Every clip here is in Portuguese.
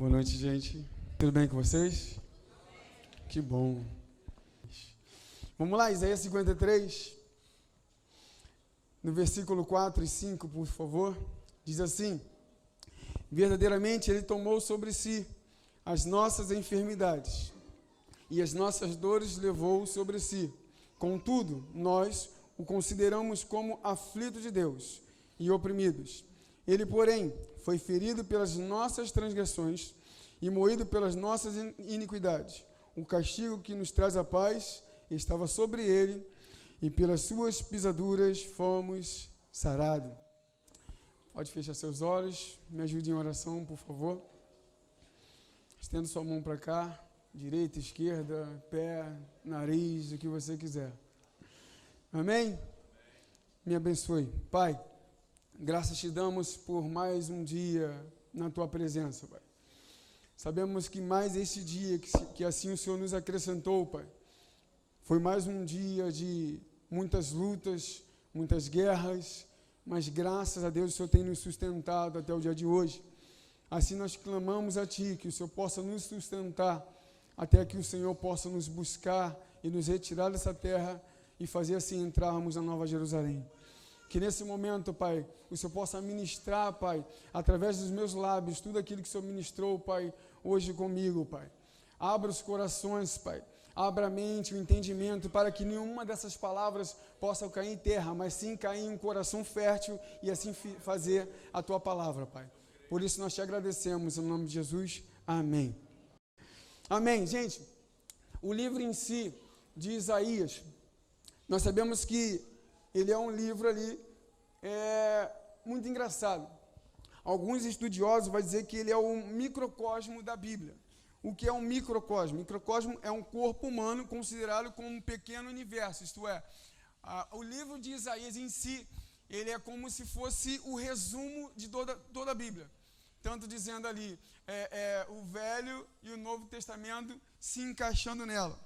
Boa noite, gente. Tudo bem com vocês? Que bom. Vamos lá, Isaías 53, no versículo 4 e 5, por favor. Diz assim: verdadeiramente Ele tomou sobre si as nossas enfermidades e as nossas dores levou sobre si. Contudo, nós o consideramos como aflito de Deus e oprimidos. Ele, porém, foi ferido pelas nossas transgressões e moído pelas nossas iniquidades. O castigo que nos traz a paz estava sobre ele, e pelas suas pisaduras fomos sarados. Pode fechar seus olhos, me ajude em oração, por favor. Estenda sua mão para cá, direita, esquerda, pé, nariz, o que você quiser. Amém? Me abençoe. Pai, graças te damos por mais um dia na tua presença, Pai. Sabemos que mais este dia, que assim o Senhor nos acrescentou, Pai, foi mais um dia de muitas lutas, muitas guerras, mas graças a Deus o Senhor tem nos sustentado até o dia de hoje. Assim nós clamamos a Ti, que o Senhor possa nos sustentar, até que o Senhor possa nos buscar e nos retirar dessa terra e fazer assim entrarmos na Nova Jerusalém. Que nesse momento, Pai, o Senhor possa ministrar, Pai, através dos meus lábios, tudo aquilo que o Senhor ministrou, Pai, hoje comigo, Pai. Abra os corações, Pai. Abra a mente, o entendimento, para que nenhuma dessas palavras possa cair em terra, mas sim cair em um coração fértil e assim fazer a Tua palavra, Pai. Por isso nós te agradecemos, em nome de Jesus. Amém. Amém. Gente, o livro em si, de Isaías, nós sabemos que ele é um livro ali muito engraçado. Alguns estudiosos vão dizer que ele é um microcosmo da Bíblia. O que é um microcosmo? Microcosmo é um corpo humano considerado como um pequeno universo, isto é, o livro de Isaías em si, ele é como se fosse o resumo de toda a Bíblia. Tanto dizendo ali, o Velho e o Novo Testamento se encaixando nela.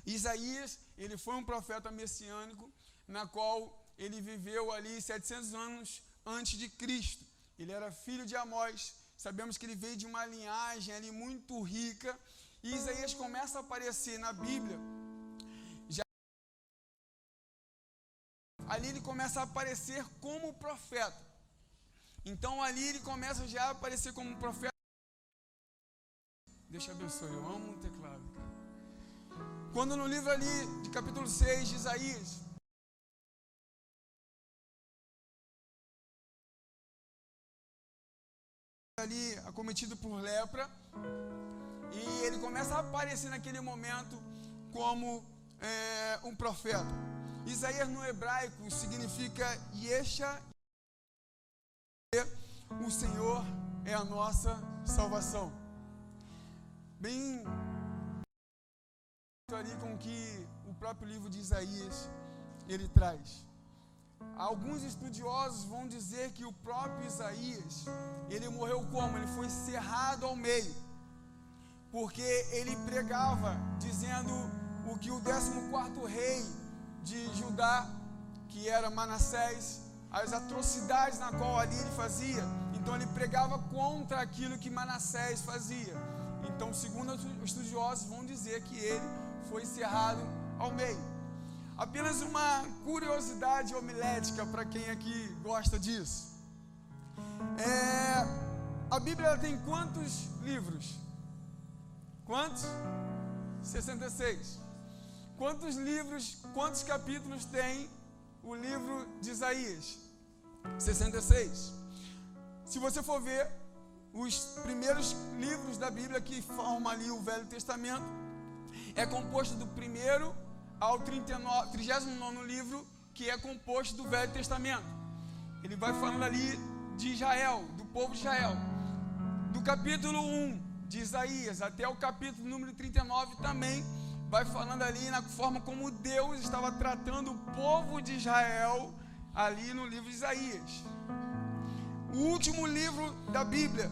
Isaías, ele foi um profeta messiânico, na qual ele viveu ali 700 anos antes de Cristo. Ele era filho de Amós. Sabemos que ele veio de uma linhagem ali muito rica. E Isaías começa a aparecer na Bíblia. Ali ele começa a aparecer como profeta. Então ali ele começa já a aparecer como profeta. Deus te abençoe, eu amo o teclado. Quando no livro ali de capítulo 6 de Isaías, ali acometido por lepra, e ele começa a aparecer naquele momento como um profeta. Isaías no hebraico significa Yesha, o Senhor é a nossa salvação. Bem ali com que o próprio livro de Isaías ele traz. Alguns estudiosos vão dizer que o próprio Isaías, ele morreu como? Ele foi cerrado ao meio, porque ele pregava dizendo o que o 14º rei de Judá, que era Manassés, as atrocidades na qual ali ele fazia. Então ele pregava contra aquilo que Manassés fazia. Então, segundo os estudiosos, vão dizer que ele foi cerrado ao meio. Apenas uma curiosidade homilética para quem aqui gosta disso. A Bíblia tem quantos livros? Quantos? 66. Quantos livros, quantos capítulos tem o livro de Isaías? 66. Se você for ver, os primeiros livros da Bíblia que formam ali o Velho Testamento, é composto do primeiro ao 39º livro, que é composto do Velho Testamento. Ele vai falando ali de Israel, do povo de Israel. Do capítulo 1 de Isaías até o capítulo número 39 também vai falando ali na forma como Deus estava tratando o povo de Israel ali no livro de Isaías. O último livro da Bíblia,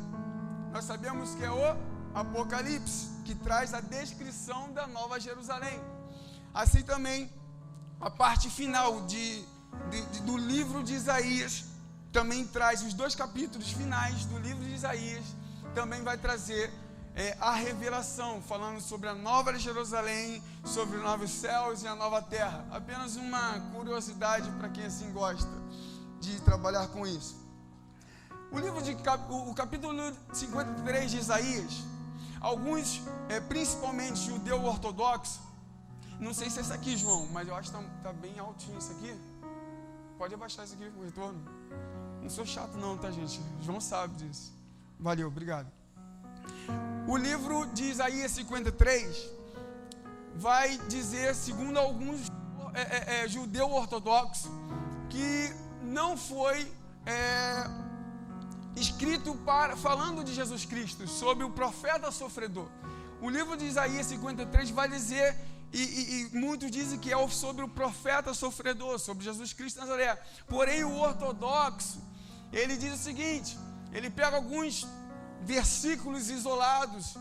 nós sabemos que é o Apocalipse, que traz a descrição da Nova Jerusalém. Assim também, a parte final do livro de Isaías também traz os 2 capítulos finais do livro de Isaías, também vai trazer a revelação, falando sobre a nova Jerusalém, sobre os novos céus e a nova terra. Apenas uma curiosidade para quem assim gosta de trabalhar com isso. O capítulo 53 de Isaías, alguns, principalmente judeu ortodoxo, não sei se é esse aqui, João, mas eu acho que está bem altinho isso aqui. Pode abaixar isso aqui, o retorno. Não sou chato não, tá, gente? João sabe disso. Valeu, obrigado. O livro de Isaías 53 vai dizer, segundo alguns judeu ortodoxo, que não foi escrito falando de Jesus Cristo, sobre o profeta sofredor. O livro de Isaías 53 vai dizer, e muitos dizem que é sobre o profeta sofredor, sobre Jesus Cristo de Nazaré. Porém, o ortodoxo, ele diz o seguinte, ele pega alguns versículos isolados,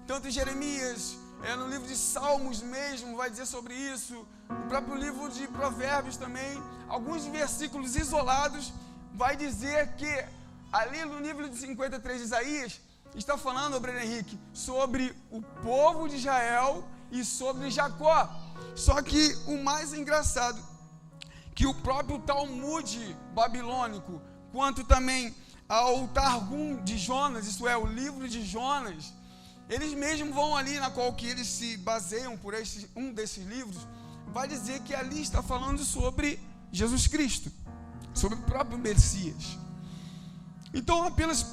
tanto em Jeremias, no livro de Salmos mesmo, vai dizer sobre isso, o próprio livro de Provérbios também, alguns versículos isolados, vai dizer que ali no livro de 53 de Isaías, está falando, Breno Henrique, sobre o povo de Israel e sobre Jacó. Só que o mais engraçado, que o próprio Talmud babilônico, quanto também ao Targum de Jonas, isso é, o livro de Jonas, eles mesmos vão ali, na qual que eles se baseiam por um desses livros, vai dizer que ali está falando sobre Jesus Cristo, sobre o próprio Messias. Então, apenas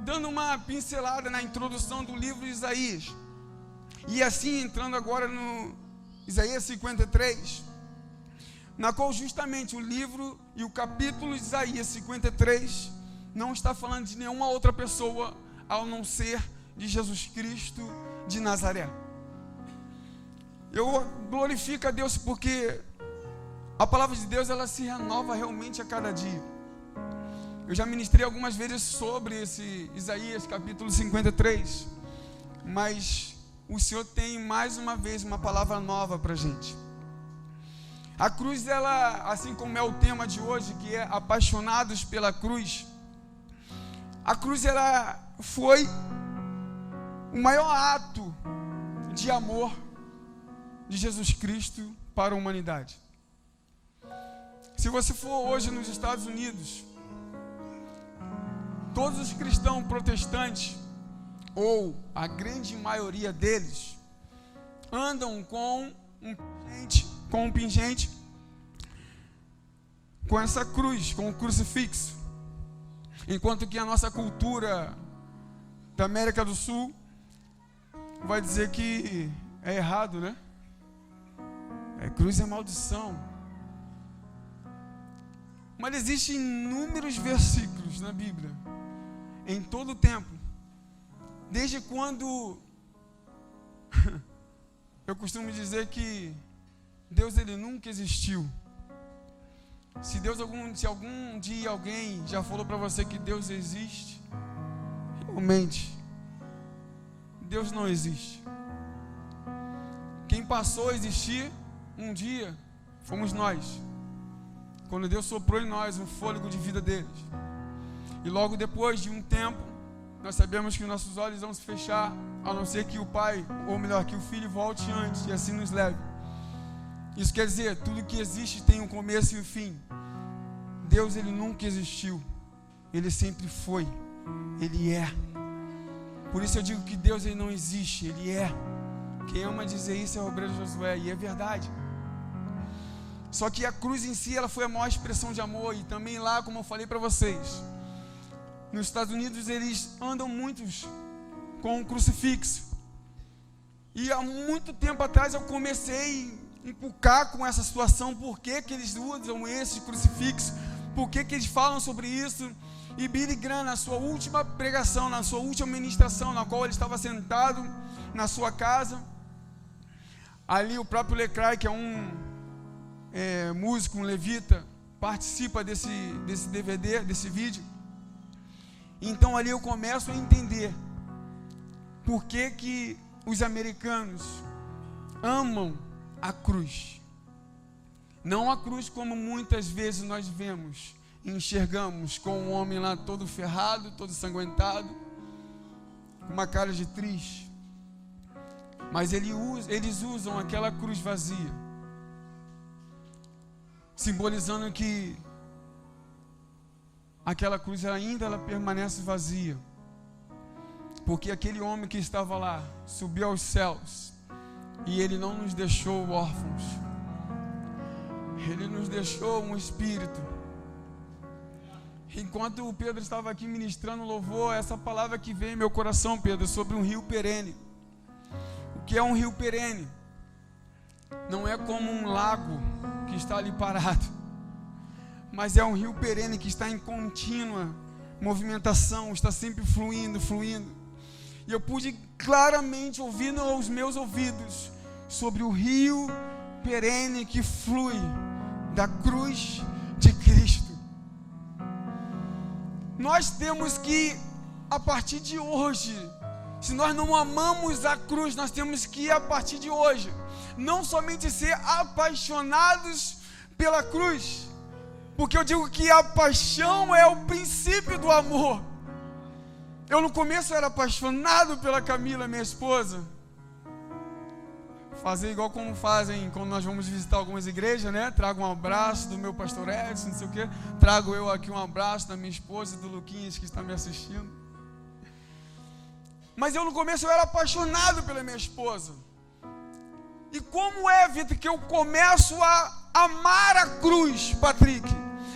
dando uma pincelada na introdução do livro de Isaías, e assim entrando agora no Isaías 53, na qual justamente o livro e o capítulo de Isaías 53 não está falando de nenhuma outra pessoa ao não ser de Jesus Cristo de Nazaré. Eu glorifico a Deus porque a palavra de Deus, ela se renova realmente a cada dia. Eu já ministrei algumas vezes sobre esse Isaías capítulo 53, mas o Senhor tem mais uma vez uma palavra nova para a gente. A cruz, ela, assim como é o tema de hoje, que é apaixonados pela cruz, a cruz, ela foi o maior ato de amor de Jesus Cristo para a humanidade. Se você for hoje nos Estados Unidos, todos os cristãos protestantes, ou a grande maioria deles, andam com um pingente, com essa cruz, com o crucifixo. Enquanto que a nossa cultura da América do Sul vai dizer que é errado, né? Cruz é maldição. Mas existem inúmeros versículos na Bíblia, em todo o tempo, desde quando eu costumo dizer que Deus, ele nunca existiu. Se algum dia alguém já falou para você que Deus existe, realmente Deus não existe. Quem passou a existir um dia fomos nós, quando Deus soprou em nós o fôlego de vida deles. E logo depois de um tempo, nós sabemos que nossos olhos vão se fechar, a não ser que o Pai, ou melhor, que o Filho volte antes e assim nos leve. Isso quer dizer, tudo que existe tem um começo e um fim. Deus, ele nunca existiu, ele sempre foi, ele é. Por isso eu digo que Deus, ele não existe, ele é. Quem ama dizer isso é o obreiro Josué, e é verdade. Só que a cruz em si, ela foi a maior expressão de amor. E também lá, como eu falei para vocês, nos Estados Unidos eles andam muitos com um crucifixo. E há muito tempo atrás eu comecei a encucar com essa situação. Por que que eles usam esse crucifixo? Por que que eles falam sobre isso? E Billy Graham, na sua última pregação, na sua última ministração, na qual ele estava sentado na sua casa, ali o próprio Lecrae, que é um músico, um levita, participa desse DVD, desse vídeo. Então ali eu começo a entender por que que os americanos amam a cruz. Não a cruz como muitas vezes nós vemos e enxergamos, com um homem lá todo ferrado, todo ensanguentado, uma cara de triste. Mas eles usam aquela cruz vazia, simbolizando que aquela cruz ainda ela permanece vazia, porque aquele homem que estava lá subiu aos céus e ele não nos deixou órfãos, ele nos deixou um espírito. Enquanto o Pedro estava aqui ministrando louvor, essa palavra que veio em meu coração, Pedro, sobre um rio perene. O que é um rio perene? Não é como um lago que está ali parado, mas é um rio perene que está em contínua movimentação, está sempre fluindo. E eu pude claramente ouvir aos meus ouvidos sobre o rio perene que flui da cruz de Cristo. Nós temos que, a partir de hoje, se nós não amamos a cruz, nós temos que, a partir de hoje, não somente ser apaixonados pela cruz, porque eu digo que a paixão é o princípio do amor. Eu no começo era apaixonado pela Camila, minha esposa. Fazer igual como fazem quando nós vamos visitar algumas igrejas, né? Trago um abraço do meu pastor Edson, não sei o quê. Trago eu aqui um abraço da minha esposa e do Luquinhas que está me assistindo. Mas eu no começo eu era apaixonado pela minha esposa. E como é, Vitor, que eu começo a amar a cruz, Patrick?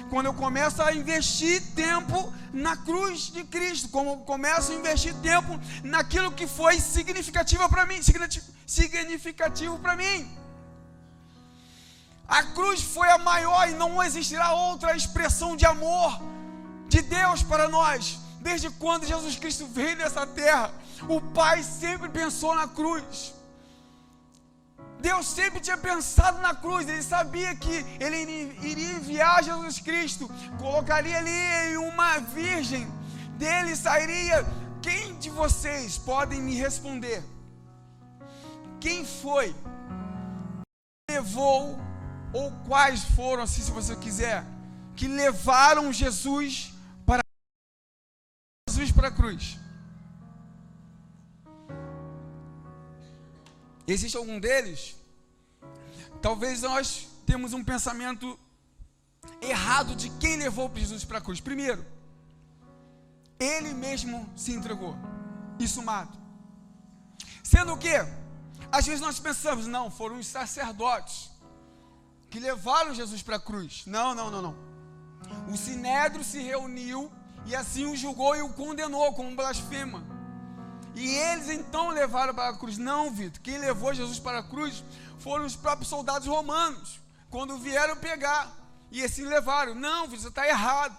Quando eu começo a investir tempo na cruz de Cristo, como eu começo a investir tempo naquilo que foi significativo para mim. A cruz foi a maior e não existirá outra expressão de amor de Deus para nós. Desde quando Jesus Cristo veio nessa terra, o Pai sempre pensou na cruz. Deus sempre tinha pensado na cruz. Ele sabia que Ele iria enviar Jesus Cristo, colocaria ali uma virgem, dele sairia. Quem de vocês podem me responder? Quem foi que levou, ou quais foram, assim, se você quiser, que levaram Jesus para a cruz? Existe algum deles? Talvez nós temos um pensamento errado de quem levou Jesus para a cruz. Primeiro, Ele mesmo se entregou, insumado. Sendo que, às vezes nós pensamos, não, foram os sacerdotes que levaram Jesus para a cruz. Não. O Sinédrio se reuniu e assim o julgou e o condenou como blasfema. E eles então levaram para a cruz. Não, Vitor, quem levou Jesus para a cruz foram os próprios soldados romanos, quando vieram pegar, e assim levaram. Não, Vitor, você está errado.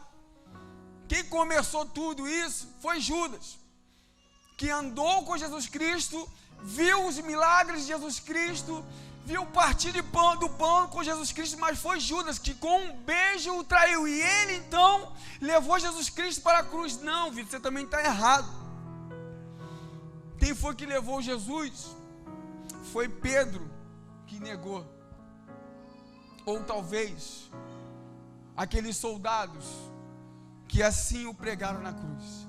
Quem começou tudo isso foi Judas, que andou com Jesus Cristo, viu os milagres de Jesus Cristo, viu o partir do pão com Jesus Cristo, mas foi Judas que com um beijo o traiu, e ele então levou Jesus Cristo para a cruz. Não, Vitor, você também está errado. Quem foi que levou Jesus? Foi Pedro que negou. Ou talvez aqueles soldados que assim o pregaram na cruz.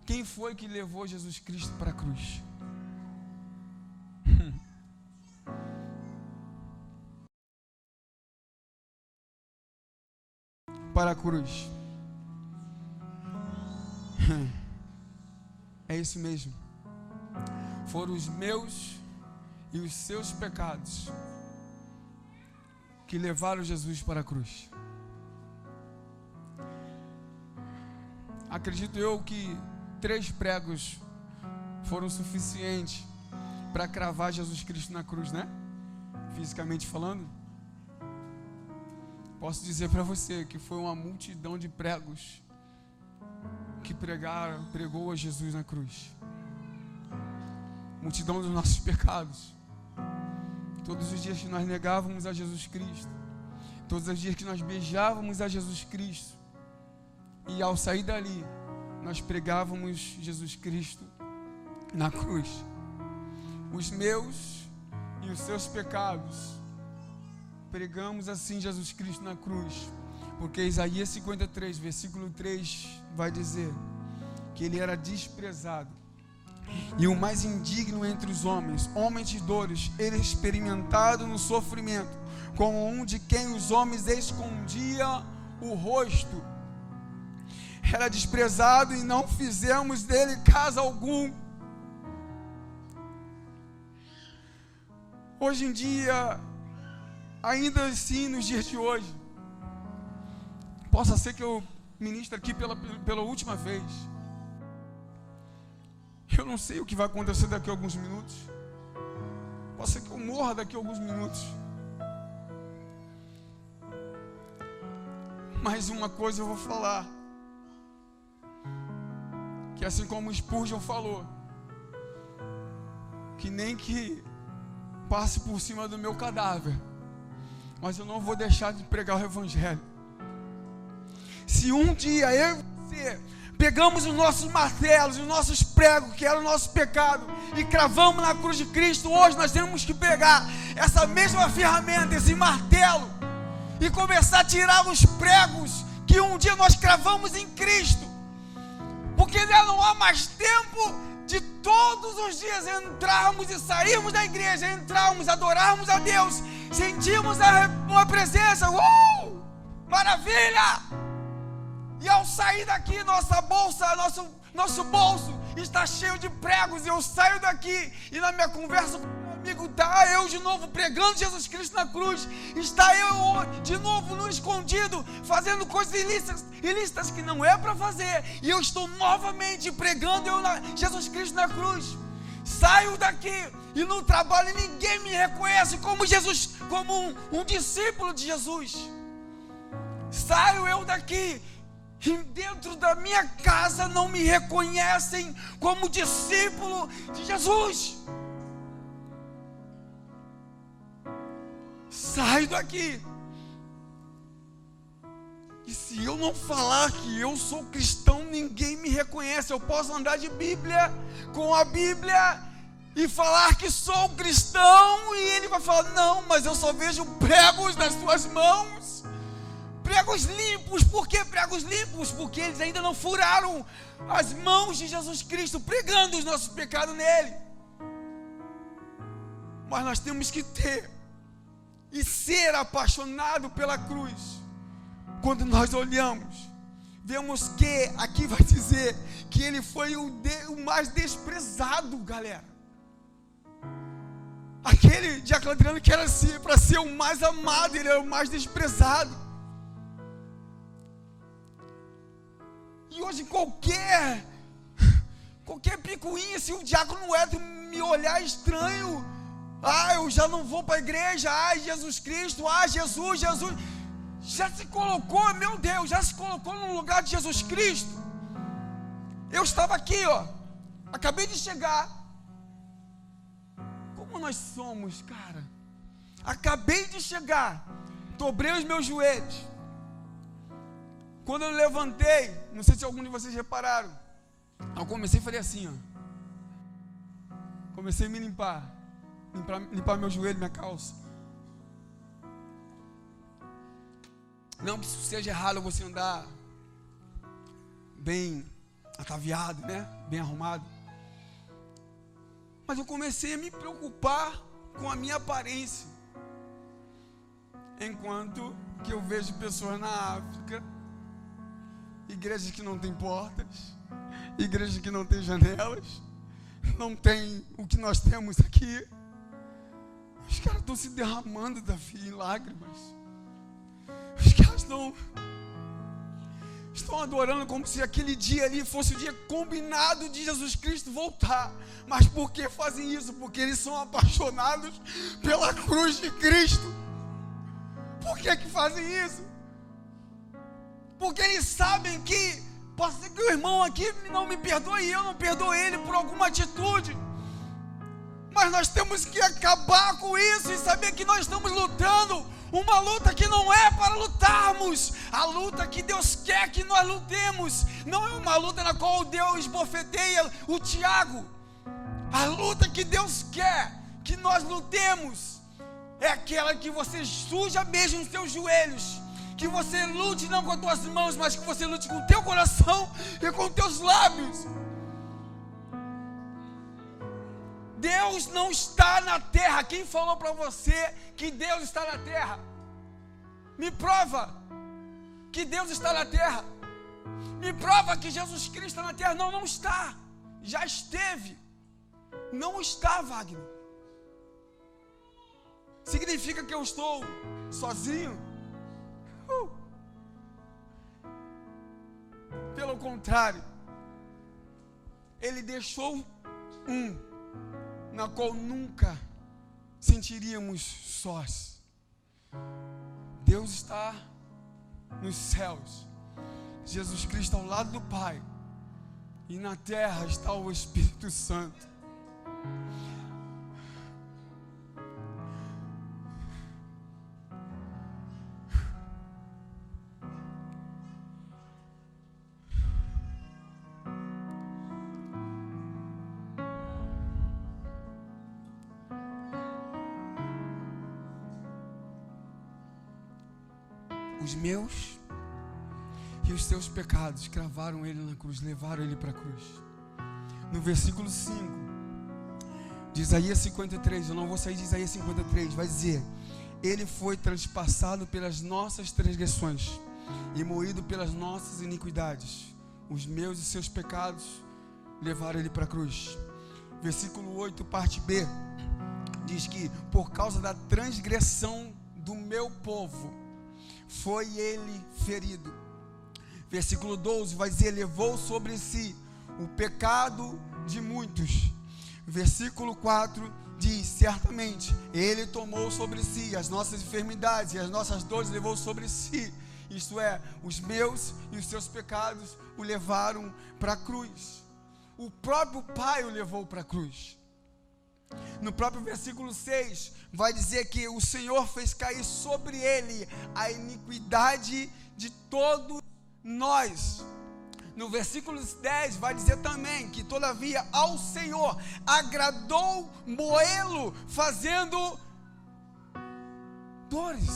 Quem foi que levou Jesus Cristo para a cruz? Para a cruz. É isso mesmo. Foram os meus e os seus pecados que levaram Jesus para a cruz. Acredito eu que 3 pregos foram suficientes para cravar Jesus Cristo na cruz, né? Fisicamente falando. Posso dizer para você que foi uma multidão de pregos que pregou a Jesus na cruz. Multidão dos nossos pecados. Todos os dias que nós negávamos a Jesus Cristo, todos os dias que nós beijávamos a Jesus Cristo, e ao sair dali, nós pregávamos Jesus Cristo na cruz. Os meus e os seus pecados, pregamos assim Jesus Cristo na cruz. Porque Isaías 53, versículo 3 vai dizer que ele era desprezado e o mais indigno entre os homens, homem de dores, ele experimentado no sofrimento, como um de quem os homens escondiam o rosto. Era desprezado e não fizemos dele caso algum. Hoje em dia, ainda assim, nos dias de hoje, possa ser que eu ministre aqui pela última vez. Eu não sei o que vai acontecer daqui a alguns minutos. Pode ser que eu morra daqui a alguns minutos. Mas uma coisa eu vou falar, que assim como Spurgeon falou, que nem que passe por cima do meu cadáver, mas eu não vou deixar de pregar o evangelho. Se um dia eu e você pegamos os nossos martelos, os nossos pregos, que era o nosso pecado, e cravamos na cruz de Cristo, hoje nós temos que pegar essa mesma ferramenta, esse martelo, e começar a tirar os pregos que um dia nós cravamos em Cristo, porque já não há mais tempo de todos os dias entrarmos e sairmos da igreja, entrarmos, adorarmos a Deus, sentimos uma presença, maravilha! E ao sair daqui, nossa bolsa, nosso bolso está cheio de pregos, e eu saio daqui, e na minha conversa com meu amigo, está eu de novo pregando Jesus Cristo na cruz, está eu de novo no escondido, fazendo coisas ilícitas que não é para fazer, e eu estou novamente pregando Jesus Cristo na cruz. Saio daqui, e no trabalho ninguém me reconhece como Jesus, como um discípulo de Jesus. Saio eu daqui, e dentro da minha casa não me reconhecem como discípulo de Jesus. Saio daqui, e se eu não falar que eu sou cristão, ninguém me reconhece. Eu posso andar de Bíblia, com a Bíblia, e falar que sou cristão, e ele vai falar, não, mas eu só vejo pregos nas suas mãos. Pregos limpos. Por que pregos limpos? Porque eles ainda não furaram as mãos de Jesus Cristo, pregando os nossos pecados nele. Mas nós temos que ter e ser apaixonado pela cruz. Quando nós olhamos, vemos que aqui vai dizer que ele foi o mais desprezado, galera. Aquele Diácono Adriano que era para ser o mais amado, ele era o mais desprezado. E hoje qualquer picuinha, se o diácono Edson me olhar estranho, eu já não vou para a igreja, Jesus Cristo, Jesus, já se colocou, meu Deus, já se colocou no lugar de Jesus Cristo. Eu estava aqui, acabei de chegar. Como nós somos, cara? Acabei de chegar, dobrei os meus joelhos. Quando eu levantei, não sei se algum de vocês repararam, eu comecei a fazer assim, comecei a me limpar meu joelho, minha calça. Não que isso seja errado você andar bem ataviado, né? Bem arrumado. Mas eu comecei a me preocupar com a minha aparência. Enquanto que eu vejo pessoas na África, igrejas que não tem portas, igrejas que não tem janelas, não tem o que nós temos aqui. Os caras estão se derramando, Davi, em lágrimas. Os caras estão adorando como se aquele dia ali fosse o dia combinado de Jesus Cristo voltar. Mas por que fazem isso? Porque eles são apaixonados pela cruz de Cristo. Por que fazem isso? Porque eles sabem que pode ser que o irmão aqui não me perdoe e eu não perdoo ele por alguma atitude. Mas nós temos que acabar com isso e saber que nós estamos lutando uma luta que não é para lutarmos. A luta que Deus quer que nós lutemos não é uma luta na qual Deus bofeteia o Tiago. A luta que Deus quer que nós lutemos é aquela que você suja mesmo os seus joelhos, Que você lute não com as tuas mãos, mas que você lute com o teu coração e com os teus lábios. Deus não está na terra. Quem falou para você que Deus está na terra? Me prova que Deus está na terra. Me prova que Jesus Cristo está na terra. Não, não está. Já esteve. Não está, Wagner. Significa que eu estou sozinho? Pelo contrário, Ele deixou na qual nunca sentiríamos sós. Deus está nos céus, Jesus Cristo ao lado do Pai, e na terra está o Espírito Santo. Os meus e os seus pecados cravaram Ele na cruz, levaram Ele para a cruz. No versículo 5 de Isaías 53, eu não vou sair de Isaías 53, vai dizer: Ele foi transpassado pelas nossas transgressões e moído pelas nossas iniquidades. Os meus e seus pecados levaram Ele para a cruz. Versículo 8, parte B, diz que por causa da transgressão do meu povo foi Ele ferido. Versículo 12 vai dizer: levou sobre si o pecado de muitos. Versículo 4 diz: certamente Ele tomou sobre si as nossas enfermidades e as nossas dores levou sobre si. Isto é, os meus e os seus pecados o levaram para a cruz. O próprio Pai o levou para a cruz. No próprio versículo 6 vai dizer que o Senhor fez cair sobre Ele a iniquidade de todos nós. No versículo 10 vai dizer também que todavia ao Senhor agradou moê-lo, fazendo dores.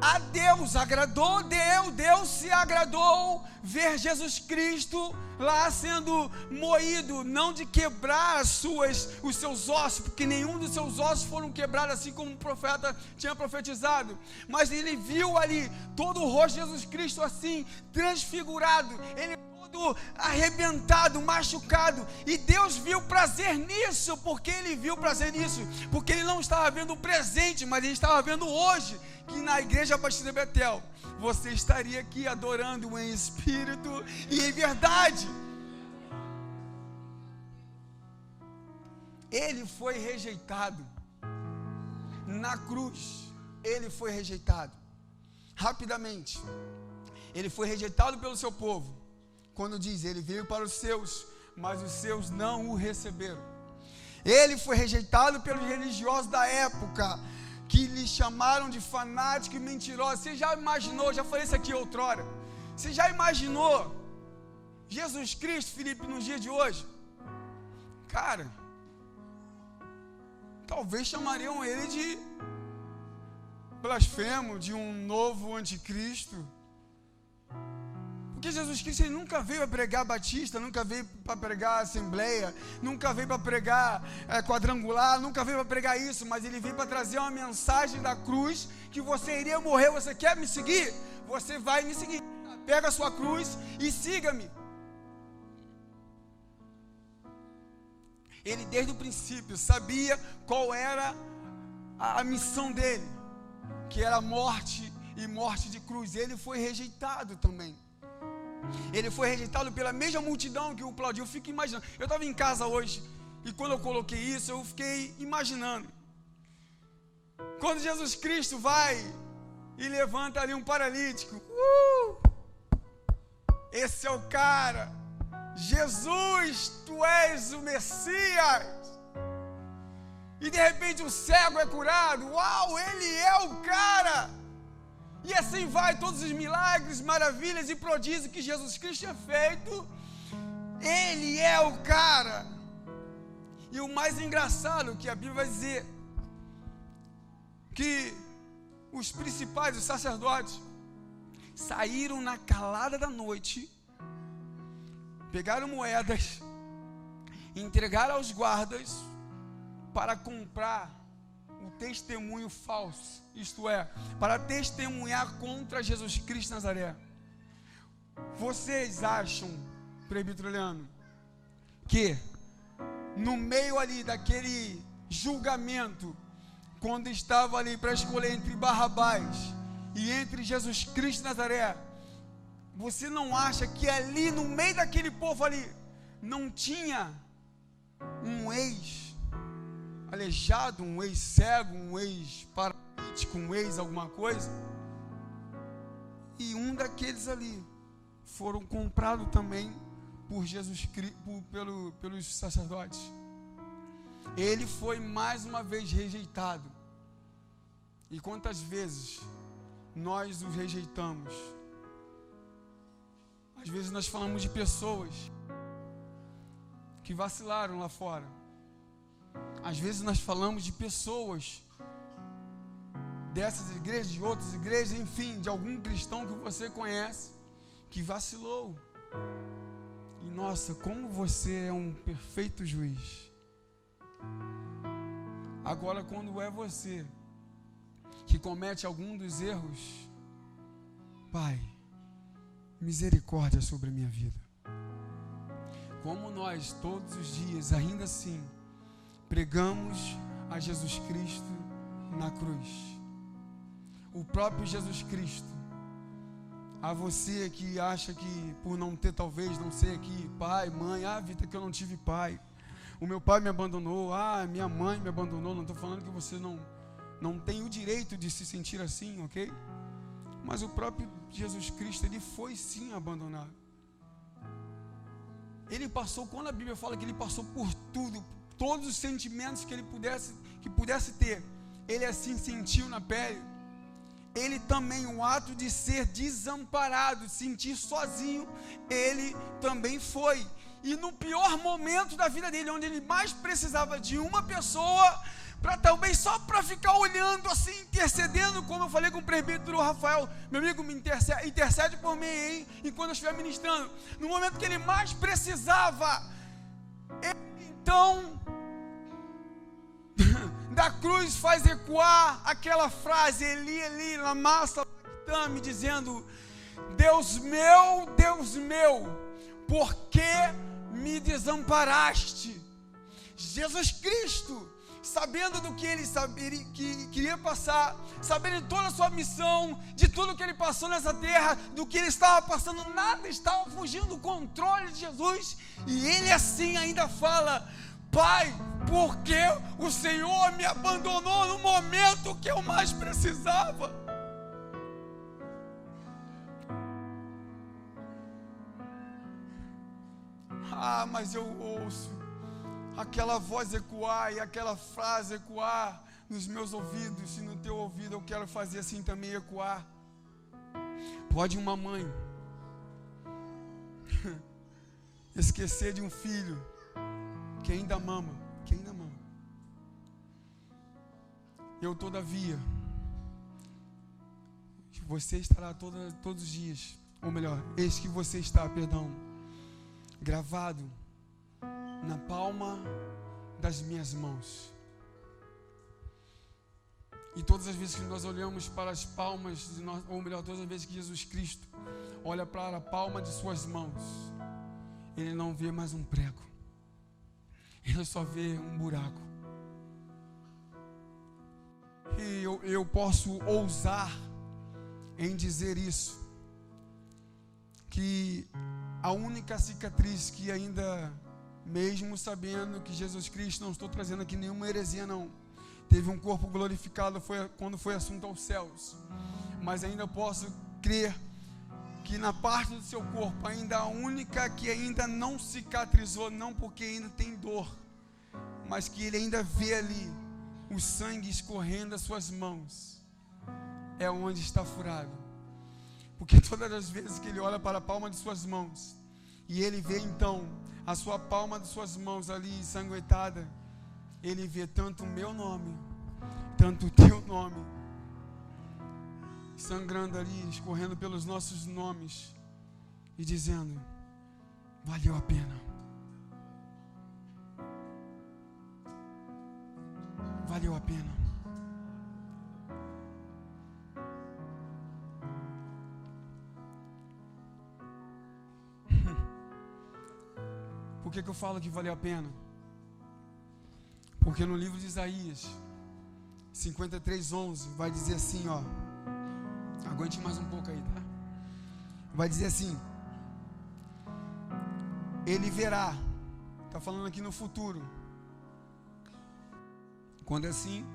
A Deus agradou, Deus se agradou ver Jesus Cristo lá sendo moído, não de quebrar os seus ossos, porque nenhum dos seus ossos foram quebrados, assim como o profeta tinha profetizado, mas ele viu ali todo o rosto de Jesus Cristo assim, transfigurado, ele todo arrebentado, machucado, e Deus viu prazer nisso. Porque Ele viu prazer nisso? Porque Ele não estava vendo o presente, mas Ele estava vendo hoje, que na Igreja Batista Betel, você estaria aqui adorando em espírito e em verdade. Ele foi rejeitado na cruz. Ele foi rejeitado rapidamente. Ele foi rejeitado pelo seu povo. Quando diz, Ele veio para os seus, mas os seus não o receberam. Ele foi rejeitado pelos religiosos da época, que lhe chamaram de fanático e mentiroso. Você já imaginou, já falei isso aqui outrora, você já imaginou Jesus Cristo, Felipe, nos dias de hoje? Cara, talvez chamariam Ele de blasfemo, de um novo anticristo. Porque Jesus Cristo, Ele nunca veio para pregar batista, nunca veio para pregar assembleia, nunca veio para pregar quadrangular, nunca veio para pregar isso, mas Ele veio para trazer uma mensagem da cruz, que você iria morrer. Você quer me seguir? Você vai me seguir. Pega a sua cruz e siga-me. Ele desde o princípio sabia qual era a missão dele, que era morte e morte de cruz. Ele foi rejeitado também. Ele foi rejeitado pela mesma multidão que o aplaudiu. Eu fico imaginando, eu estava em casa hoje, e quando eu coloquei isso, eu fiquei imaginando, quando Jesus Cristo vai e levanta ali um paralítico, esse é o cara, Jesus, tu és o Messias, e de repente o cego é curado, uau, ele é o cara. E assim vai, todos os milagres, maravilhas e prodígios que Jesus Cristo tinha feito, Ele é o cara. E o mais engraçado que a Bíblia vai dizer, que os principais, os sacerdotes, saíram na calada da noite, pegaram moedas, entregaram aos guardas para comprar o testemunho falso, isto é, para testemunhar contra Jesus Cristo de Nazaré. Vocês acham, presbítero Leandro, que no meio ali daquele julgamento, quando estava ali para escolher entre Barrabás e entre Jesus Cristo de Nazaré, você não acha que ali no meio daquele povo ali não tinha um ex-aleijado, um ex-cego, um ex-paralítico, um ex-alguma coisa? E um daqueles ali foram comprados também por Jesus Cristo, pelos sacerdotes. Ele foi mais uma vez rejeitado. E quantas vezes nós os rejeitamos? Às vezes nós falamos de pessoas que vacilaram lá fora. Às vezes nós falamos de pessoas dessas igrejas, de outras igrejas, enfim, de algum cristão que você conhece, que vacilou. E nossa, como você é um perfeito juiz. Agora, quando é você que comete algum dos erros, Pai, misericórdia sobre a minha vida. Como nós, todos os dias, ainda assim, pregamos a Jesus Cristo na cruz. O próprio Jesus Cristo. A você que acha que por não ter, talvez, não ser aqui, pai, mãe, vida que eu não tive pai. O meu pai me abandonou, minha mãe me abandonou. Não estou falando que você não tem o direito de se sentir assim, ok? Mas o próprio Jesus Cristo, ele foi sim abandonado. Ele passou, quando a Bíblia fala que ele passou por tudo, todos os sentimentos que ele pudesse ter, ele assim sentiu na pele. Ele também, o ato de ser desamparado, sentir sozinho, ele também foi. E no pior momento da vida dele, onde ele mais precisava de uma pessoa, para também só para ficar olhando assim, intercedendo, como eu falei com o presbítero Rafael, meu amigo, me intercede por mim, hein, enquanto eu estiver ministrando. No momento que ele mais precisava, ele então da cruz faz ecoar aquela frase, Eli, Eli, lama sabachthani, dizendo: Deus meu, por que me desamparaste? Jesus Cristo, sabendo do que ele que queria passar, sabendo de toda a sua missão, de tudo que ele passou nessa terra, do que ele estava passando, nada estava fugindo do controle de Jesus, e ele assim ainda fala: Pai, por que o Senhor me abandonou no momento que eu mais precisava? Mas eu ouço aquela voz ecoar e aquela frase ecoar nos meus ouvidos, e no teu ouvido eu quero fazer assim também ecoar. Pode uma mãe esquecer de um filho que ainda mama, Eu, todavia, você estará todos os dias, ou melhor, eis que você está, gravado na palma das minhas mãos. E todas as vezes que nós olhamos para as palmas, ou melhor, todas as vezes que Jesus Cristo olha para a palma de suas mãos, ele não vê mais um prego, ele só vê um buraco. E eu posso ousar em dizer isso, que a única cicatriz que ainda, mesmo sabendo que Jesus Cristo, não estou trazendo aqui nenhuma heresia não, teve um corpo glorificado quando foi assunto aos céus, mas ainda posso crer que na parte do seu corpo, ainda a única que ainda não cicatrizou, não porque ainda tem dor, mas que ele ainda vê ali o sangue escorrendo das suas mãos, é onde está furado. Porque todas as vezes que ele olha para a palma de suas mãos, e ele vê então a sua palma de suas mãos ali ensanguentada, ele vê tanto o meu nome, tanto o teu nome, sangrando ali, escorrendo pelos nossos nomes e dizendo: valeu a pena. Valeu a pena. Por que eu falo que valeu a pena? Porque no livro de Isaías 53:11 vai dizer assim, ó. Aguente mais um pouco aí, tá? Vai dizer assim: ele verá. Está falando aqui no futuro. Quando assim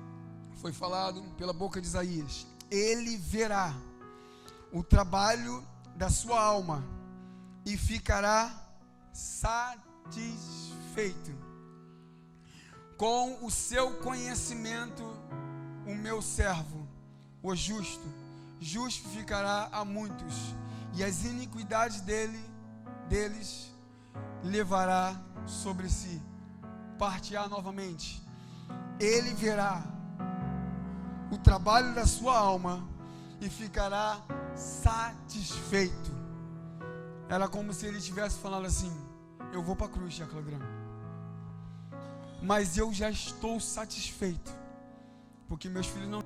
foi falado pela boca de Isaías, ele verá o trabalho da sua alma e ficará satisfeito. Com o seu conhecimento, o meu servo, o justo, justificará a muitos, e as iniquidades deles levará sobre si. Parte A novamente. Ele verá o trabalho da sua alma e ficará satisfeito. Era como se ele estivesse falando assim: eu vou para a cruz, Jaclagrama, mas eu já estou satisfeito, porque meus filhos não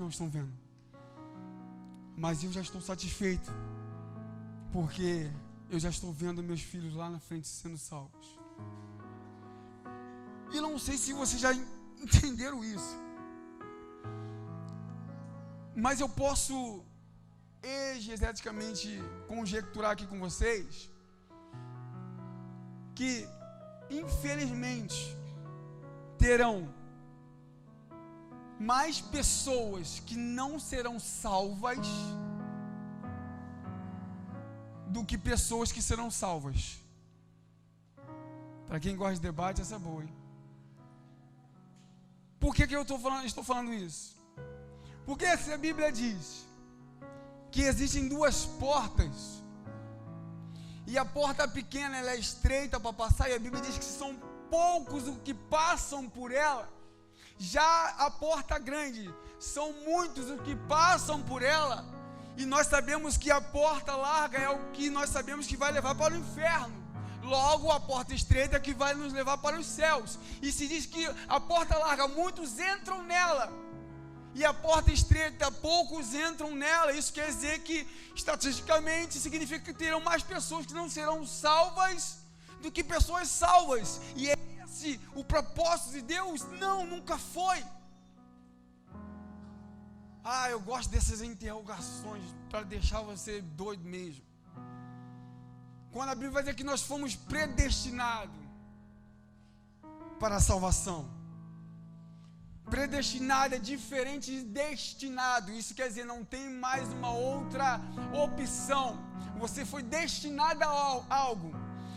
estão vendo, mas eu já estou satisfeito, porque eu já estou vendo meus filhos lá na frente sendo salvos. E não sei se vocês já entenderam isso, mas eu posso exegeticamente conjecturar aqui com vocês que, infelizmente, terão mais pessoas que não serão salvas do que pessoas que serão salvas. Para quem gosta de debate, essa é boa, hein? Por que eu estou falando isso? Porque se a Bíblia diz que existem duas portas, e a porta pequena ela é estreita para passar, e a Bíblia diz que são poucos os que passam por ela, já a porta grande são muitos os que passam por ela, e nós sabemos que a porta larga é o que nós sabemos que vai levar para o inferno. Logo, a porta estreita é que vai nos levar para os céus. E se diz que a porta larga, muitos entram nela, e a porta estreita, poucos entram nela. Isso quer dizer que, estatisticamente, significa que terão mais pessoas que não serão salvas do que pessoas salvas. E é esse o propósito de Deus? Não, nunca foi. Eu gosto dessas interrogações para deixar você doido mesmo. Quando a Bíblia vai dizer que nós fomos predestinados para a salvação. Predestinado é diferente de destinado. Isso quer dizer, não tem mais uma outra opção. Você foi destinado a algo.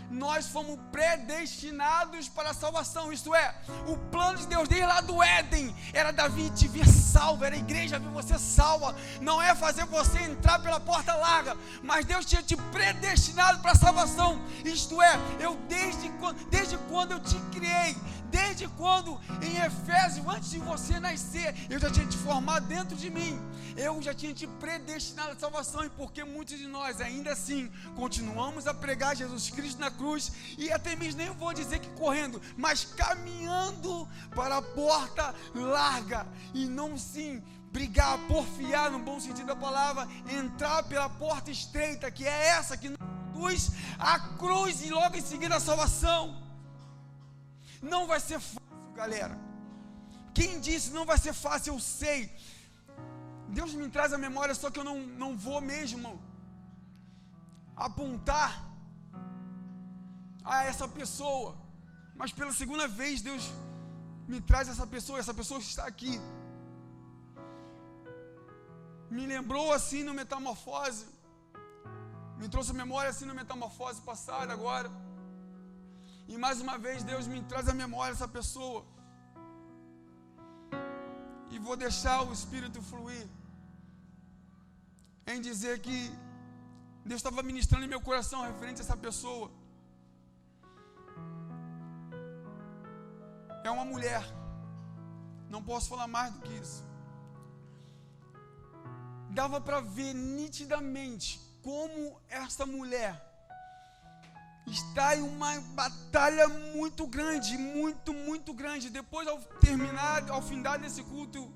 Nós fomos predestinados para a salvação. Isto é, o plano de Deus desde lá do Éden era Davi te ver salvo, era a igreja ver você salva. Não é fazer você entrar pela porta larga, mas Deus tinha te predestinado para a salvação. Isto é, eu desde quando eu te criei, desde quando em Efésios, antes de você nascer, eu já tinha te formado dentro de mim. Eu já tinha te predestinado à salvação. E porque muitos de nós ainda assim continuamos a pregar Jesus Cristo na cruz, e até mesmo nem vou dizer que correndo, mas caminhando para a porta larga, e não sim brigar, porfiar no bom sentido da palavra, entrar pela porta estreita, que é essa que nos conduz à cruz e logo em seguida a salvação. Não vai ser fácil, galera. Quem disse não vai ser fácil, eu sei. Deus me traz a memória, só que eu não vou mesmo apontar a essa pessoa, mas pela segunda vez Deus me traz essa pessoa que está aqui, me lembrou assim no Metamorfose, me trouxe a memória assim no Metamorfose passada agora, e mais uma vez Deus me traz a memória essa pessoa, e vou deixar o Espírito fluir, em dizer que Deus estava ministrando em meu coração referente a essa pessoa. É uma mulher, não posso falar mais do que isso. dava para ver nitidamente como esta mulher está em uma batalha muito grande, muito grande. Depois, ao findar desse culto,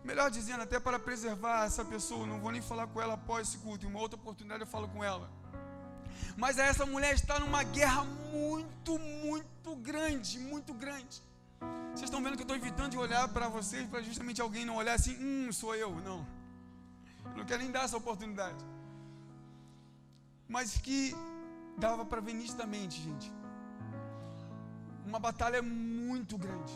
melhor dizendo, até para preservar essa pessoa, não vou nem falar com ela após esse culto, em uma outra oportunidade eu falo com ela. Mas essa mulher está numa guerra muito grande, muito grande. Vocês estão vendo que eu estou evitando de olhar para vocês, para justamente alguém não olhar assim, sou eu, não. Eu não quero nem dar essa oportunidade. Mas que dava para ver nitidamente, gente, uma batalha muito grande.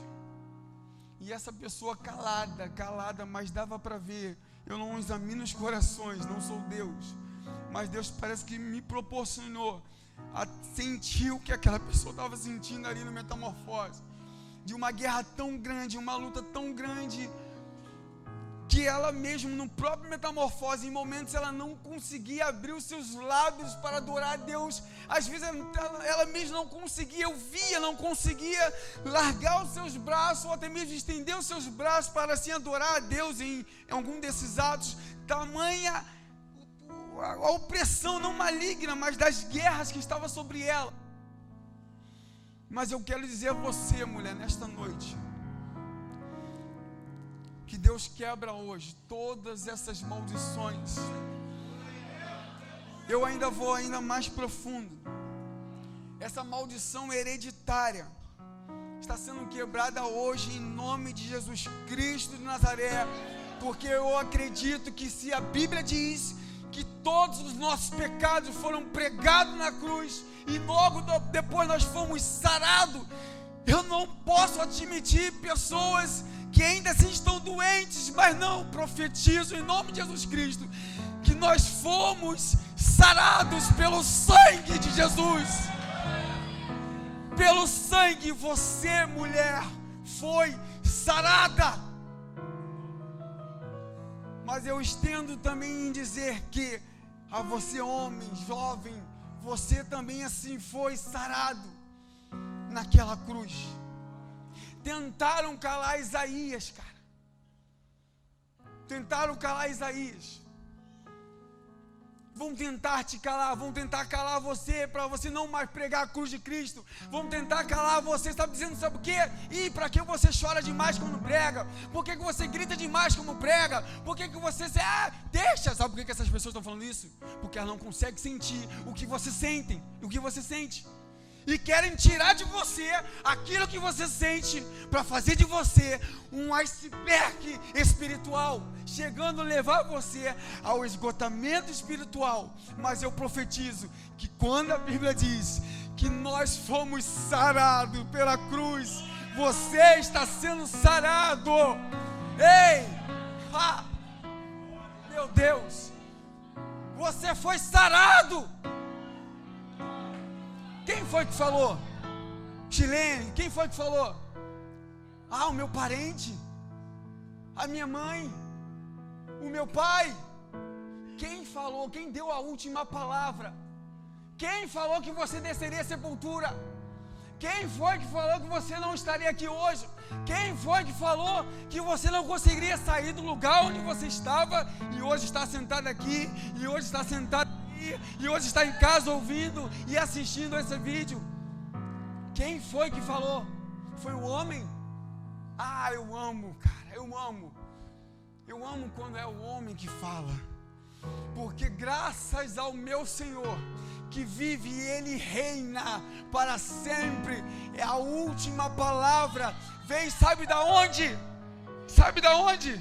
E essa pessoa calada, mas dava para ver. Eu não examino os corações, não sou Deus, mas Deus parece que me proporcionou a sentir o que aquela pessoa estava sentindo ali no Metamorfose, de uma guerra tão grande, uma luta tão grande, que ela mesmo no próprio Metamorfose, em momentos ela não conseguia abrir os seus lábios para adorar a Deus. Às vezes ela mesma não conseguia, eu via, não conseguia largar os seus braços, ou até mesmo estender os seus braços para assim adorar a Deus em algum desses atos. Tamanha a opressão, não maligna, mas das guerras que estava sobre ela. Mas eu quero dizer a você, mulher, nesta noite, que Deus quebra hoje todas essas maldições. Eu ainda vou mais profundo. Essa maldição hereditária está sendo quebrada hoje em nome de Jesus Cristo de Nazaré, porque eu acredito que se a Bíblia diz que todos os nossos pecados foram pregados na cruz e logo depois nós fomos sarados, eu não posso admitir pessoas que ainda assim estão doentes, mas não, profetizo em nome de Jesus Cristo, que nós fomos sarados pelo sangue de Jesus. Pelo sangue, você, mulher, foi sarada. Mas eu estendo também em dizer que a você, homem, jovem, você também assim foi sarado naquela cruz. Tentaram calar Isaías, cara. Tentaram calar Isaías. Vão tentar te calar, vão tentar calar você, para você não mais pregar a cruz de Cristo. Vão tentar calar você, sabe dizendo, sabe o quê? Para que você chora demais quando prega? Por que você grita demais como prega? Por que você... deixa! Sabe por que essas pessoas estão falando isso? Porque elas não conseguem sentir o que você sente, o que você sente. E querem tirar de você aquilo que você sente, para fazer de você um iceberg espiritual, chegando a levar você ao esgotamento espiritual. Mas eu profetizo que quando a Bíblia diz que nós fomos sarados pela cruz, você está sendo sarado. Ei! Meu Deus! Você foi sarado! Quem foi que falou? Chilene, quem foi que falou? O meu parente, a minha mãe, o meu pai. Quem falou? Quem deu a última palavra? Quem falou que você desceria à sepultura? Quem foi que falou que você não estaria aqui hoje? Quem foi que falou que você não conseguiria sair do lugar onde você estava e hoje está sentado aqui, e hoje está sentado e hoje está em casa ouvindo e assistindo esse vídeo? Quem foi que falou? Foi o homem? Eu amo, cara, eu amo quando é o homem que fala, porque graças ao meu Senhor que vive e Ele reina para sempre, é a última palavra. Vem, sabe da onde? Sabe da onde?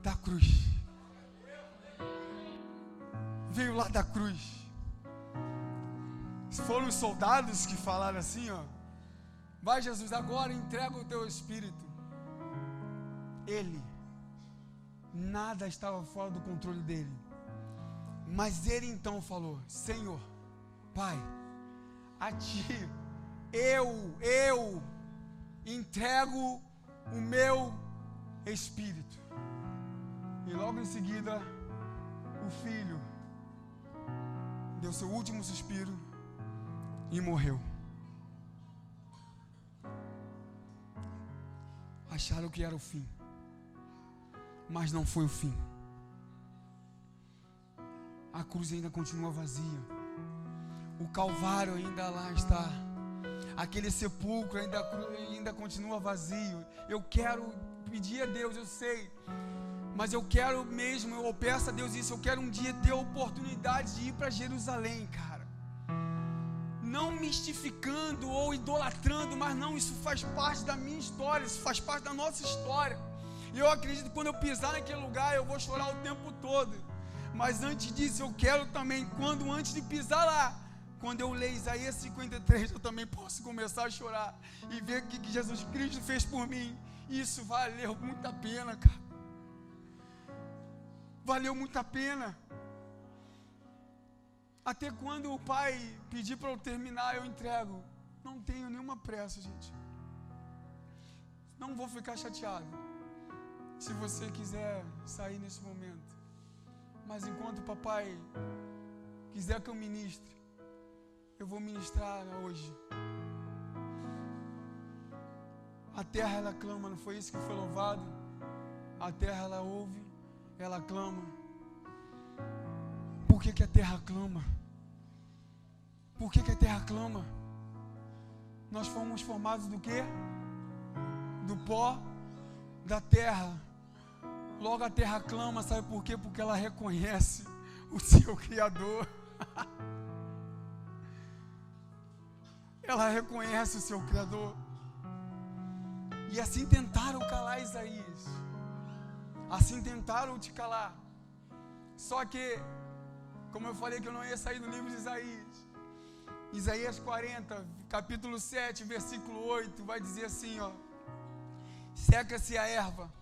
Da cruz. Veio lá da cruz. Foram os soldados que falaram assim, vai, Jesus, agora entrega o teu espírito. Ele, nada estava fora do controle dele, mas ele então falou: Senhor, Pai, a ti eu entrego o meu espírito. E logo em seguida o filho deu seu último suspiro e morreu. Acharam que era o fim. mas não foi o fim. A cruz ainda continua vazia. O Calvário ainda lá está. Aquele sepulcro ainda continua vazio. Eu quero pedir a Deus, eu sei, mas eu quero mesmo, eu peço a Deus isso, eu quero um dia ter a oportunidade de ir para Jerusalém, cara. Não mistificando ou idolatrando, mas não, isso faz parte da minha história, isso faz parte da nossa história. E eu acredito que quando eu pisar naquele lugar, eu vou chorar o tempo todo. Mas antes disso, eu quero também, antes de pisar lá, quando eu ler Isaías 53, eu também posso começar a chorar e ver o que Jesus Cristo fez por mim. Isso valeu muito a pena, cara. Valeu muito a pena. Até quando o Pai pedir para eu terminar, eu entrego. Não tenho nenhuma pressa, gente. Não vou ficar chateado se você quiser sair nesse momento. Mas enquanto o papai quiser que eu ministre, eu vou ministrar hoje. A terra ela clama, não foi isso que foi louvado? A terra ela ouve, ela clama. Por que a terra clama? Por que a terra clama? Nós fomos formados do quê? Do pó da terra. Logo a terra clama, sabe por quê? Porque ela reconhece o seu Criador. Ela reconhece o seu Criador. E assim tentaram calar Isaías. Assim tentaram te calar. Só que, como eu falei que eu não ia sair do livro de Isaías, Isaías 40, capítulo 7, versículo 8, vai dizer assim, ó: seca-se a erva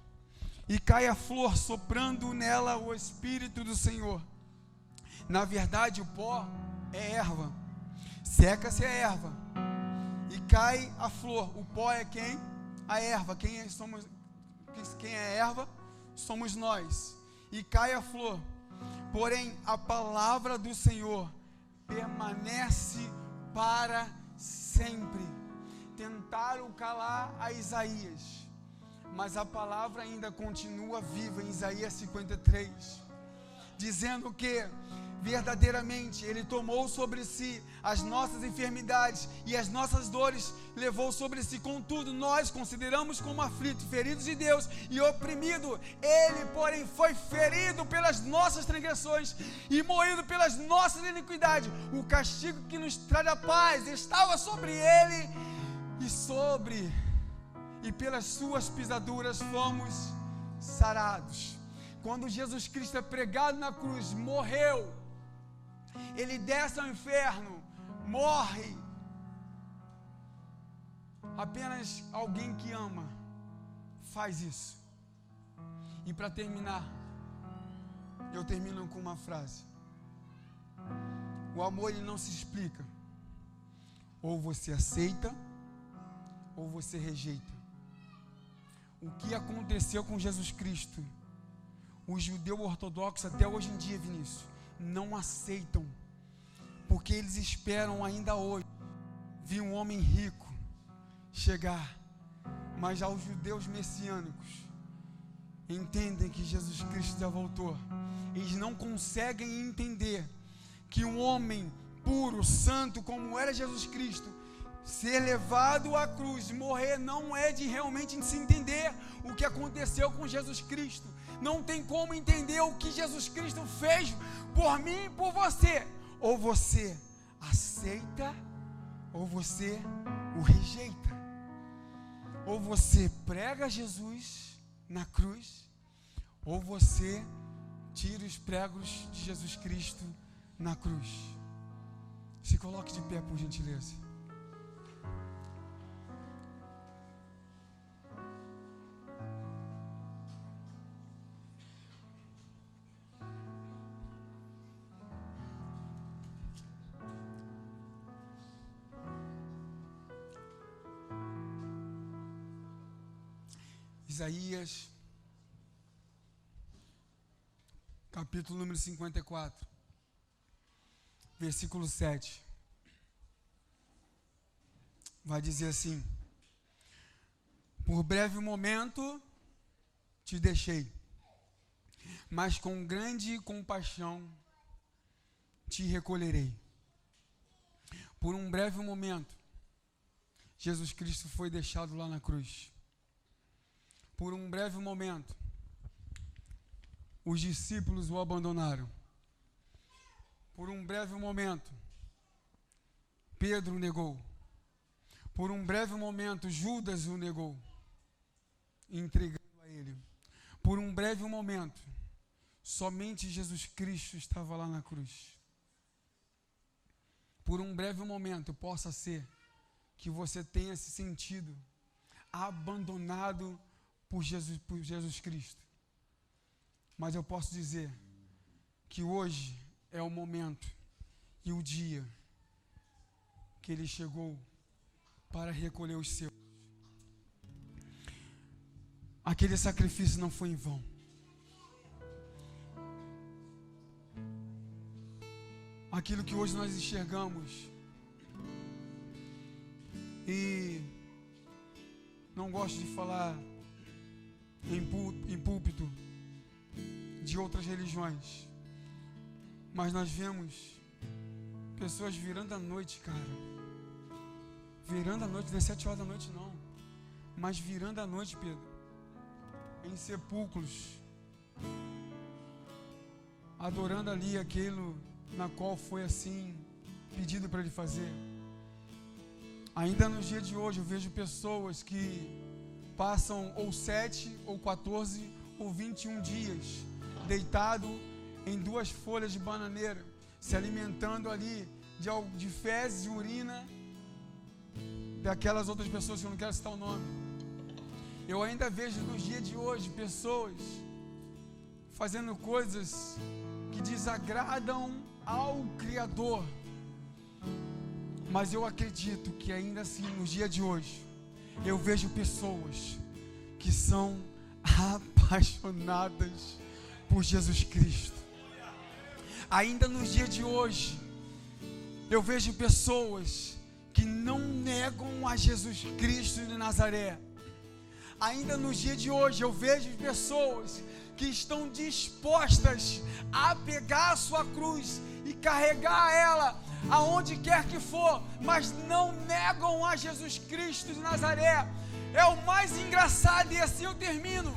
e cai a flor, soprando nela o Espírito do Senhor. Na verdade, o pó é erva. Seca-se a erva e cai a flor. O pó é quem? A erva. Quem é a erva? Somos nós. E cai a flor. Porém, a palavra do Senhor permanece para sempre. Tentaram calar a Isaías, mas a palavra ainda continua viva em Isaías 53, dizendo que verdadeiramente Ele tomou sobre si as nossas enfermidades e as nossas dores levou sobre si. Contudo, nós consideramos como aflito, feridos de Deus e oprimido. Ele, porém, foi ferido pelas nossas transgressões e moído pelas nossas iniquidades. O castigo que nos traz a paz estava sobre Ele, e pelas suas pisaduras fomos sarados. Quando Jesus Cristo é pregado na cruz, morreu, Ele desce ao inferno, morre. Apenas alguém que ama faz isso. E para terminar, eu termino com uma frase: o amor ele não se explica. Ou você aceita, ou você rejeita. O que aconteceu com Jesus Cristo, os judeus ortodoxos até hoje em dia, Vinícius, não aceitam, porque eles esperam ainda hoje vir um homem rico chegar, mas já os judeus messiânicos entendem que Jesus Cristo já voltou. Eles não conseguem entender que um homem puro, santo, como era Jesus Cristo, ser levado à cruz, morrer, não é de realmente se entender o que aconteceu com Jesus Cristo. Não tem como entender o que Jesus Cristo fez por mim e por você. Ou você aceita, ou você o rejeita. Ou você prega Jesus na cruz, ou você tira os pregos de Jesus Cristo na cruz. Se coloque de pé, por gentileza. Isaías, capítulo número 54, versículo 7, vai dizer assim: por breve momento te deixei, mas com grande compaixão te recolherei. Por um breve momento, Jesus Cristo foi deixado lá na cruz. Por um breve momento, os discípulos o abandonaram. Por um breve momento, Pedro o negou. Por um breve momento, Judas o negou, entregando a ele. Por um breve momento, somente Jesus Cristo estava lá na cruz. Por um breve momento, possa ser que você tenha se sentido abandonado por Jesus Cristo. Mas eu posso dizer que hoje é o momento e o dia que Ele chegou para recolher os seus. Aquele sacrifício não foi em vão. Aquilo que hoje nós enxergamos e não gosto de falar em púlpito de outras religiões, mas nós vemos pessoas virando a noite, cara. Virando a noite, não é 7 horas da noite não, mas virando a noite, Pedro, em sepulcros, adorando ali aquilo na qual foi assim pedido para ele fazer. Ainda nos dias de hoje eu vejo pessoas que passam ou 7, ou 14, ou 21 dias deitado em 2 folhas de bananeira, se alimentando ali de fezes e urina daquelas outras pessoas que eu não quero citar o nome. Eu ainda vejo nos dias de hoje pessoas fazendo coisas que desagradam ao Criador. Mas eu acredito que ainda assim, nos dias de hoje, eu vejo pessoas que são apaixonadas por Jesus Cristo. Ainda nos dias de hoje, eu vejo pessoas que não negam a Jesus Cristo de Nazaré. Ainda nos dias de hoje, eu vejo pessoas que estão dispostas a pegar a sua cruz e carregar ela aonde quer que for, mas não negam a Jesus Cristo de Nazaré. É o mais engraçado, e assim eu termino,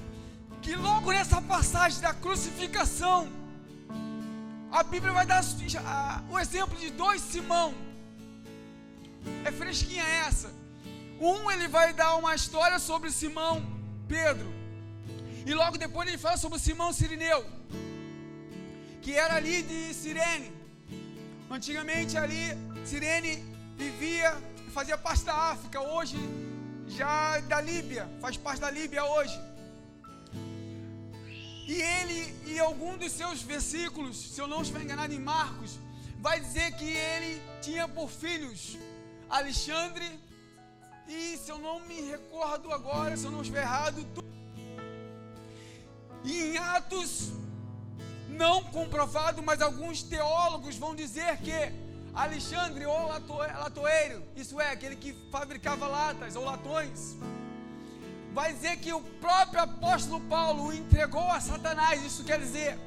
que logo nessa passagem da crucificação, a Bíblia vai dar o exemplo de 2 Simão. É fresquinha essa. Ele vai dar uma história sobre Simão Pedro, e logo depois ele fala sobre Simão Cirineu, que era ali de Cirene. Antigamente ali, Cirene fazia parte da África, hoje já da Líbia, faz parte da Líbia hoje. E ele, em algum dos seus versículos, se eu não estiver enganado em Marcos, vai dizer que ele tinha por filhos Alexandre e, se eu não me recordo agora, se eu não estiver errado, e em Atos, não comprovado, mas alguns teólogos vão dizer que Alexandre, ou latoeiro, isso é, aquele que fabricava latas ou latões, vai dizer que o próprio apóstolo Paulo o entregou a Satanás. Isso quer dizer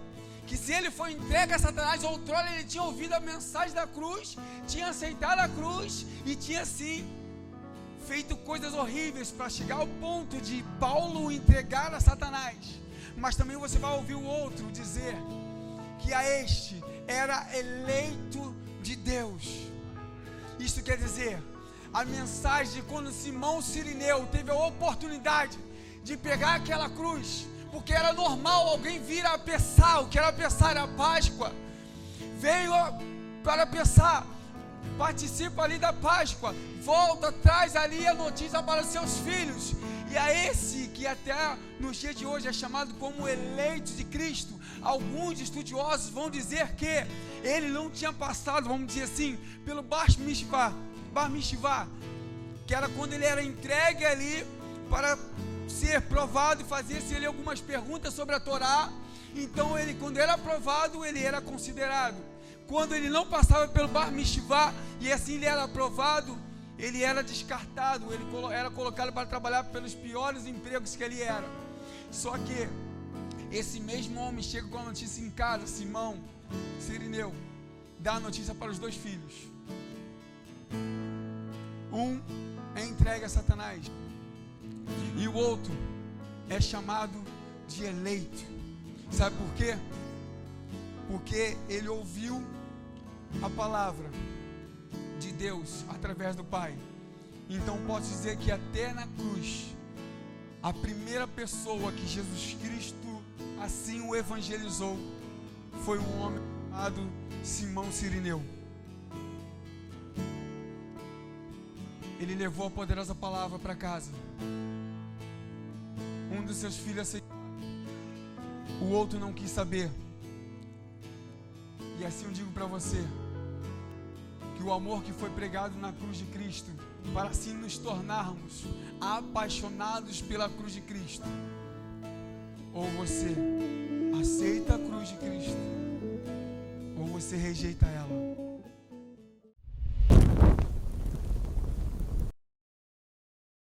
que se ele foi entregue a Satanás, outrora ele tinha ouvido a mensagem da cruz, tinha aceitado a cruz e tinha sim feito coisas horríveis para chegar ao ponto de Paulo o entregar a Satanás. Mas também você vai ouvir o outro dizer que a este era eleito de Deus. Isso quer dizer, a mensagem de quando Simão Cirineu teve a oportunidade de pegar aquela cruz, porque era normal alguém vir a Pessah. O que era Pessah? Era a Páscoa. Veio para Pessah, participa ali da Páscoa, volta, traz ali a notícia para os seus filhos. E a esse que até nos dias de hoje é chamado como eleito de Cristo, alguns estudiosos vão dizer que ele não tinha passado, vamos dizer assim, pelo Bar Mishvah, que era quando ele era entregue ali para ser provado e fazer-se ali algumas perguntas sobre a Torá. Então ele, quando era aprovado, ele era considerado. Quando ele não passava pelo Bar Mishvah e assim ele era aprovado, ele era descartado, ele era colocado para trabalhar pelos piores empregos que ele era. Só que Esse mesmo homem chega com a notícia em casa, Simão Cirineu, dá a notícia para os 2 filhos. Um é entregue a Satanás e o outro é chamado de eleito. Sabe por quê? Porque ele ouviu a palavra de Deus através do Pai. Então posso dizer que até na cruz, a primeira pessoa que Jesus Cristo assim o evangelizou foi um homem chamado Simão Cirineu. Ele levou a poderosa palavra para casa. Um dos seus filhos aceitou, o outro não quis saber. E assim eu digo para você, que o amor que foi pregado na cruz de Cristo, para assim nos tornarmos apaixonados pela cruz de Cristo, ou você aceita a cruz de Cristo, ou você rejeita ela.